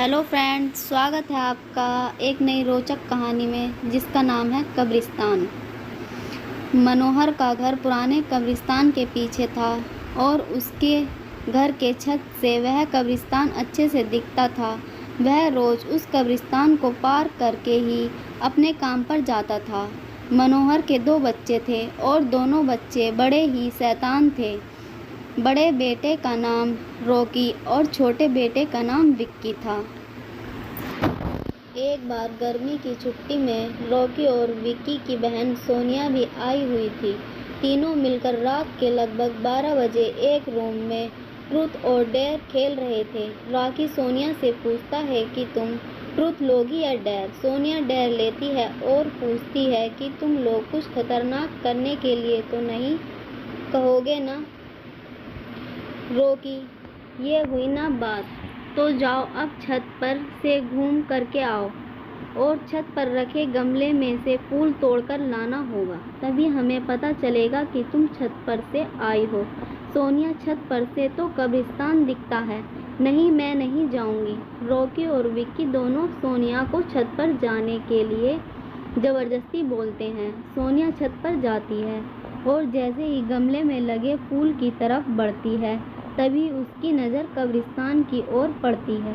Hello friends, स्वागत है आपका एक नई रोचक कहानी में जिसका नाम है कब्रिस्तान। मनोहर का घर पुराने कब्रिस्तान के पीछे था और उसके घर के छत से वह कब्रिस्तान अच्छे से दिखता था। वह रोज़ उस कब्रिस्तान को पार करके ही अपने काम पर जाता था। मनोहर के 2 बच्चे थे और दोनों बच्चे बड़े ही शैतान थे। बड़े बेटे का नाम रॉकी और छोटे बेटे का नाम विक्की था। एक बार गर्मी की छुट्टी में रॉकी और विक्की की बहन सोनिया भी आई हुई थी। तीनों मिलकर रात के लगभग 12 बजे एक रूम में ट्रूथ और डेयर खेल रहे थे। रॉकी सोनिया से पूछता है कि तुम ट्रूथ लोगी या डेयर। सोनिया डेयर लेती है और पूछती है कि तुम लोग कुछ खतरनाक करने के लिए तो नहीं कहोगे ना। रॉकी, ये हुई ना बात, तो जाओ अब छत पर से घूम करके आओ और छत पर रखे गमले में से फूल तोड़कर लाना होगा, तभी हमें पता चलेगा कि तुम छत पर से आई हो। सोनिया, छत पर से तो कब्रिस्तान दिखता है। नहीं, मैं नहीं जाऊंगी। रॉकी और विक्की दोनों सोनिया को छत पर जाने के लिए ज़बरदस्ती बोलते हैं। सोनिया छत पर जाती है और जैसे ही गमले में लगे फूल की तरफ बढ़ती है, तभी उसकी नज़र कब्रिस्तान की ओर पड़ती है।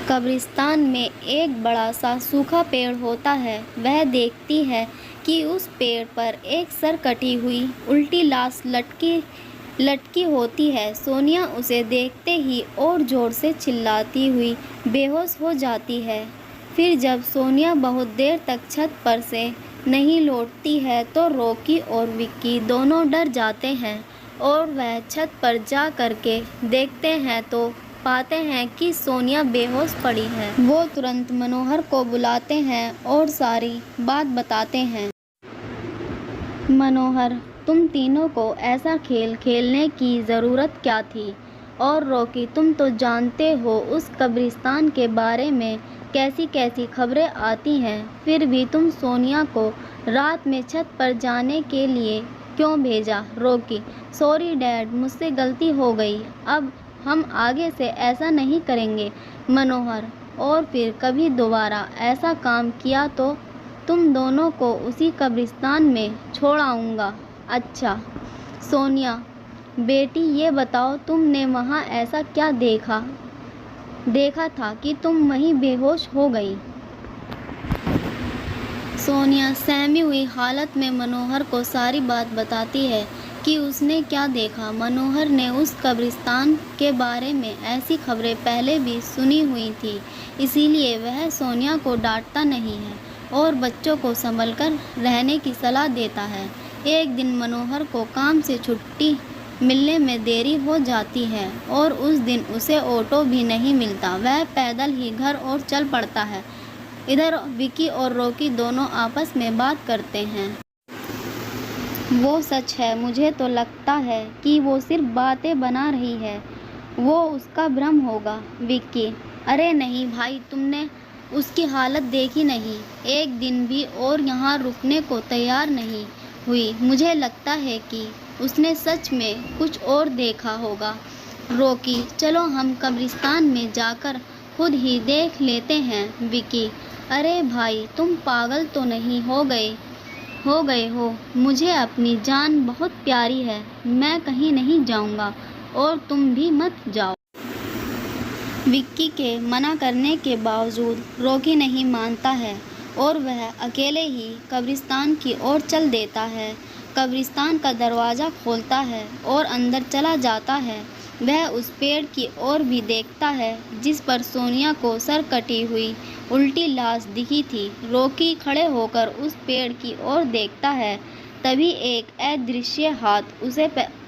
कब्रिस्तान में एक बड़ा सा सूखा पेड़ होता है। वह देखती है कि उस पेड़ पर एक सर कटी हुई उल्टी लाश लटकी होती है। सोनिया उसे देखते ही और ज़ोर से चिल्लाती हुई बेहोश हो जाती है। फिर जब सोनिया बहुत देर तक छत पर से नहीं लौटती है तो रॉकी और विक्की दोनों डर जाते हैं और वह छत पर जा करके देखते हैं तो पाते हैं कि सोनिया बेहोश पड़ी है। वो तुरंत मनोहर को बुलाते हैं और सारी बात बताते हैं। मनोहर, तुम तीनों को ऐसा खेल खेलने की ज़रूरत क्या थी? और रॉकी, तुम तो जानते हो उस कब्रिस्तान के बारे में कैसी कैसी खबरें आती हैं, फिर भी तुम सोनिया को रात में छत पर जाने के लिए क्यों भेजा? रॉकी, सॉरी डैड, मुझसे गलती हो गई। अब हम आगे से ऐसा नहीं करेंगे। मनोहर, और फिर कभी दोबारा ऐसा काम किया तो तुम दोनों को उसी कब्रिस्तान में छोड़ आऊँगा। अच्छा। सोनिया, बेटी, ये बताओ तुमने वहाँ ऐसा क्या देखा था कि तुम वहीं बेहोश हो गई? सोनिया सहमी हुई हालत में मनोहर को सारी बात बताती है कि उसने क्या देखा। मनोहर ने उस कब्रिस्तान के बारे में ऐसी खबरें पहले भी सुनी हुई थी, इसीलिए वह सोनिया को डांटता नहीं है और बच्चों को संभलकर रहने की सलाह देता है। एक दिन मनोहर को काम से छुट्टी मिलने में देरी हो जाती है और उस दिन उसे ऑटो भी नहीं मिलता। वह पैदल ही घर और चल पड़ता है। इधर विक्की और रॉकी दोनों आपस में बात करते हैं। वो सच है, मुझे तो लगता है कि वो सिर्फ बातें बना रही है, वो उसका भ्रम होगा। विक्की, अरे नहीं भाई, तुमने उसकी हालत देखी नहीं, एक दिन भी और यहाँ रुकने को तैयार नहीं हुई। मुझे लगता है कि उसने सच में कुछ और देखा होगा। रॉकी, चलो हम कब्रिस्तान में जाकर खुद ही देख लेते हैं। विक्की, अरे भाई, तुम पागल तो नहीं हो गए हो? मुझे अपनी जान बहुत प्यारी है, मैं कहीं नहीं जाऊंगा और तुम भी मत जाओ। विक्की के मना करने के बावजूद रॉकी नहीं मानता है और वह अकेले ही कब्रिस्तान की ओर चल देता है। कब्रिस्तान का दरवाज़ा खोलता है और अंदर चला जाता है। वह उस पेड़ की ओर भी देखता है जिस पर सोनिया को सर कटी हुई उल्टी लाश दिखी थी। रॉकी खड़े होकर उस पेड़ की ओर देखता है, तभी एक अदृश्य हाथ उसे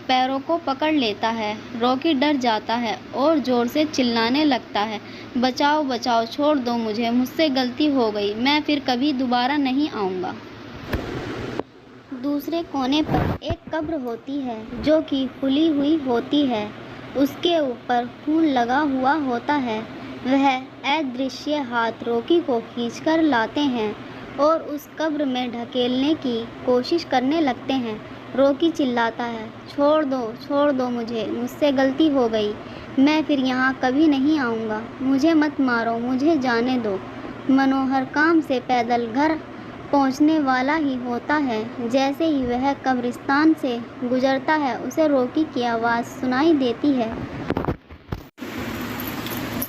पैरों को पकड़ लेता है। रॉकी डर जाता है और ज़ोर से चिल्लाने लगता है, बचाओ बचाओ, छोड़ दो मुझे, मुझसे गलती हो गई, मैं फिर कभी दोबारा नहीं आऊँगा। दूसरे कोने पर एक कब्र होती है जो कि खुली हुई होती है, उसके ऊपर फूल लगा हुआ होता है। वह अदृश्य हाथ रॉकी को खींचकर लाते हैं और उस कब्र में ढकेलने की कोशिश करने लगते हैं। रॉकी चिल्लाता है, छोड़ दो मुझे, मुझसे गलती हो गई, मैं फिर यहाँ कभी नहीं आऊँगा। मुझे मत मारो, मुझे जाने दो। मनोहर काम से पैदल घर पहुँचने वाला ही होता है। जैसे ही वह कब्रिस्तान से गुजरता है उसे रॉकी की आवाज़ सुनाई देती है।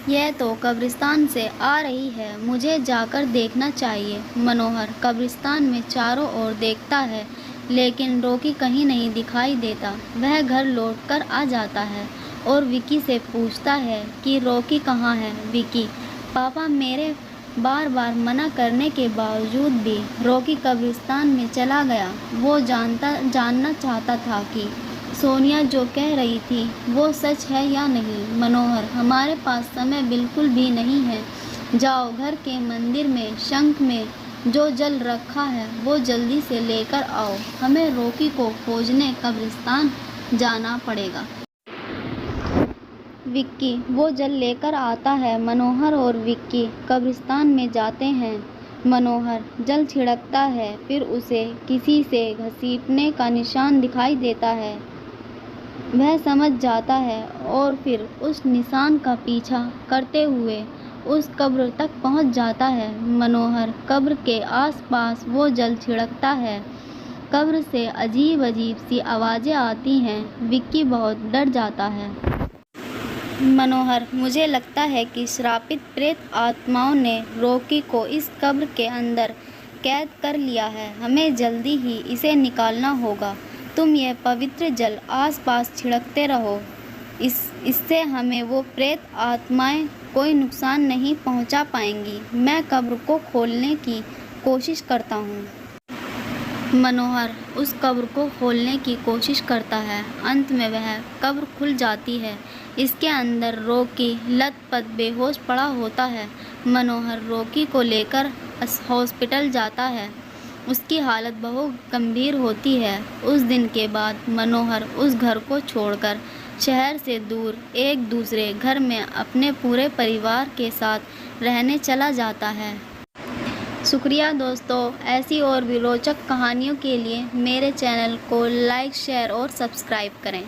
यह तो कब्रिस्तान से आ रही है, मुझे जाकर देखना चाहिए। मनोहर कब्रिस्तान में चारों ओर देखता है लेकिन रॉकी कहीं नहीं दिखाई देता। वह घर लौटकर आ जाता है और विक्की से पूछता है कि रॉकी कहाँ है। विक्की, पापा मेरे बार बार मना करने के बावजूद भी रॉकी कब्रिस्तान में चला गया। वो जानना चाहता था कि सोनिया जो कह रही थी वो सच है या नहीं। मनोहर, हमारे पास समय बिल्कुल भी नहीं है। जाओ, घर के मंदिर में शंख में जो जल रखा है वो जल्दी से लेकर आओ। हमें रॉकी को खोजने कब्रिस्तान जाना पड़ेगा। विक्की वो जल लेकर आता है। मनोहर और विक्की कब्रिस्तान में जाते हैं। मनोहर जल छिड़कता है, फिर उसे किसी से घसीटने का निशान दिखाई देता है। वह समझ जाता है और फिर उस निशान का पीछा करते हुए उस कब्र तक पहुंच जाता है। मनोहर कब्र के आसपास वो जल छिड़कता है। कब्र से अजीब अजीब सी आवाज़ें आती हैं। विक्की बहुत डर जाता है। मनोहर, मुझे लगता है कि श्रापित प्रेत आत्माओं ने रॉकी को इस कब्र के अंदर कैद कर लिया है। हमें जल्दी ही इसे निकालना होगा। तुम यह पवित्र जल आसपास छिड़कते रहो। इससे हमें वो प्रेत आत्माएं कोई नुकसान नहीं पहुंचा पाएंगी। मैं कब्र को खोलने की कोशिश करता हूँ। मनोहर उस कब्र को खोलने की कोशिश करता है। अंत में वह कब्र खुल जाती है। इसके अंदर रॉकी लथपथ बेहोश पड़ा होता है। मनोहर रॉकी को लेकर हॉस्पिटल जाता है। उसकी हालत बहुत गंभीर होती है। उस दिन के बाद मनोहर उस घर को छोड़कर शहर से दूर एक दूसरे घर में अपने पूरे परिवार के साथ रहने चला जाता है। शुक्रिया दोस्तों, ऐसी और भी रोचक कहानियों के लिए मेरे चैनल को लाइक, शेयर और सब्सक्राइब करें।